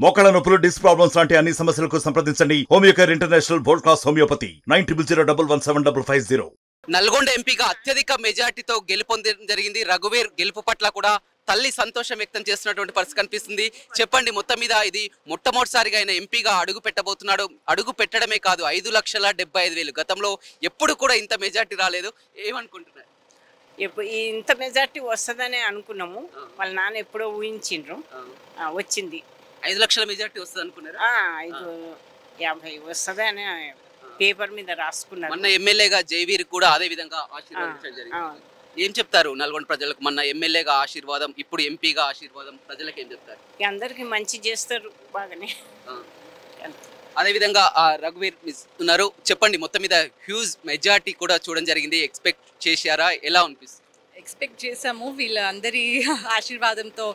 మోకాళ్ళ నొప్పులు, disc problems లాంటి అన్ని సమస్యలకు సంప్రదించండి Homeocare international world class homeopathy 9001175550. Nalgonda ఎంపీగా అత్యధిక మెజార్టీతో గెలుపొందడం జరిగింది. రఘువీర్ గెలుపు పట్ల కూడా తల్లి సంతోషం వ్యక్తం చేస్తున్నటువంటి పరిస్థితి కనిపిస్తుంది. చెప్పండి, మొత్తం మీద ఇది మొట్టమొదటిసారిగా ఆయన ఎంపీగా అడుగు పెట్టబోతున్నాడు. అడుగు పెట్టడమే కాదు, 5,75,000. గతంలో ఎప్పుడు కూడా ఇంత మెజార్టీ రాలేదు. ఏమనుకుంటున్నారు? ఇంత మెజార్టీ వస్తుందని అనుకున్నాము. వాళ్ళ నాన్న ఎప్పుడో ఊహించిండ్రు, వచ్చింది. 5 లక్షల మెజార్టీ వస్తుంది అనుకున్నారు. 550 వస్తుందని పేపర్ మీద రాసుకున్నారు. మొన్న ఎమ్మెల్యేగా జైవీర్ కూడా అదే విధంగా ఆశీర్వాదించడం జరిగింది. ఏం చెప్తారు నల్గొండ ప్రజలకు? మొన్న ఎమ్మెల్యేగా ఆశీర్వాదం, ఇప్పుడు ఎంపీగా ఆశీర్వాదం, ప్రజలకు ఏం చెప్తారు? అందరికి మంచి చేస్తారు బాగానే. అదేవిధంగా రఘువీర్ ఉన్నారు. చెప్పండి, మొత్తం మీద హ్యూజ్ మెజార్టీ కూడా చూడడం జరిగింది. ఎక్స్పెక్ట్ చేశారా? ఎలా అనిపిస్తుంది? ఎక్స్పెక్ట్ చేసాము, వీళ్ళ అందరి ఆశీర్వాదంతో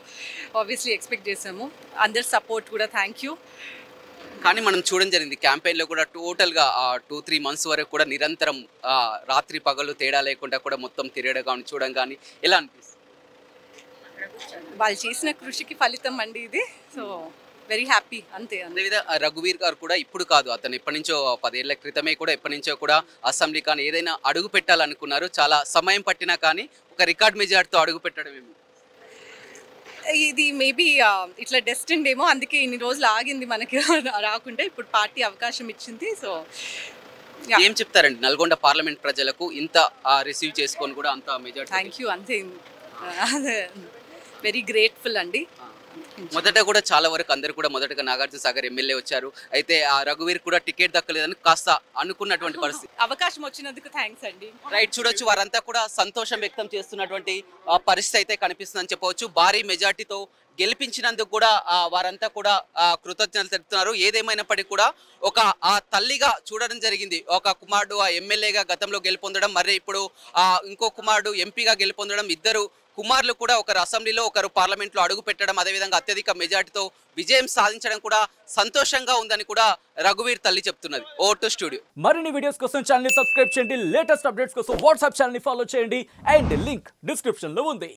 ఆబ్వియస్లీ ఎక్స్పెక్ట్ చేసాము. అందరి సపోర్ట్ కూడా థ్యాంక్ యూ. కానీ మనం చూడడం జరిగింది క్యాంపెయిన్లో కూడా టోటల్గా 2-3 months వరకు కూడా నిరంతరం రాత్రి పగలు తేడా లేకుండా కూడా మొత్తం తిరగడం కానీ చూడడం కానీ ఎలా అనిపిస్తుంది? వాళ్ళు చేసిన కృషికి ఫలితం అండి ఇది. సో వెరీ హ్యాపీ, అంతే. అదేవిధంగా రఘువీర్ గారు కూడా ఇప్పుడు కాదు, అతను ఎప్పటి నుంచో 10 ఏళ్ల క్రితమే కూడా ఎప్పటి నుంచో కూడా అసెంబ్లీ కానీ ఏదైనా అడుగు పెట్టాలనుకున్నారు. చాలా సమయం పట్టినా కానీ ఒక రికార్డ్ మెజార్టీతో అడుగు పెట్టడం ఏమి ఇది మేబీ ఇట్లా డెస్టిన్డ్ ఏమో, అందుకే ఇన్ని రోజులు ఆగింది మనకి రాకుండా. ఇప్పుడు పార్టీ అవకాశం ఇచ్చింది. సో ఏం చెప్తారండి నల్గొండ పార్లమెంట్ ప్రజలకు ఇంత రిసీవ్ చేసుకొని కూడా అంత మెజార్టీ? థ్యాంక్ యూ, అంతే. వెరీ గ్రేట్ఫుల్ అండి. మొదట కూడా చాలా వరకు అందరు కూడా మొదటగా నాగార్జున సాగర్ ఎమ్మెల్యే వచ్చారు. అయితే ఆ రఘువీర్ కూడా టికెట్ దక్కలేదని కాస్త అనుకున్నటువంటి పరిస్థితి. అవకాశం వచ్చినందుకు థ్యాంక్స్ అండి. రైట్, చూడొచ్చు వారంతా కూడా సంతోషం వ్యక్తం చేస్తున్నటువంటి పరిస్థితి అయితే కనిపిస్తుందని చెప్పవచ్చు. భారీ మెజార్టీతో గెలిపించినందుకు కూడా వారంతా కూడా కృతజ్ఞతలు తెలుపుతున్నారు. ఏదేమైనప్పటికీ కూడా ఒక తల్లిగా చూడడం జరిగింది. ఒక కుమారుడు ఎమ్మెల్యేగా గతంలో గెలుపొందడం, మరి ఇప్పుడు ఇంకో కుమారుడు ఎంపీగా గెలుపొందడం, ఇద్దరు కుమారులు కూడా ఒకరు అసెంబ్లీలో ఒకరు పార్లమెంట్లో అడుగు పెట్టడం, అదేవిధంగా అత్యధిక మెజార్టీతో విజయం సాధించడం కూడా సంతోషంగా ఉందని కూడా రఘువీర్ తల్లి చెప్తున్నది. Over to studio. మరిన్ని వీడియోస్ కోసం ఛానల్ ని సబ్స్క్రైబ్ చేయండి. లేటెస్ట్ అప్డేట్స్ కోసం వాట్సాప్ ఛానల్ ని ఫాలో చేయండి. అండ్ లింక్ డిస్క్రిప్షన్ లో ఉంది.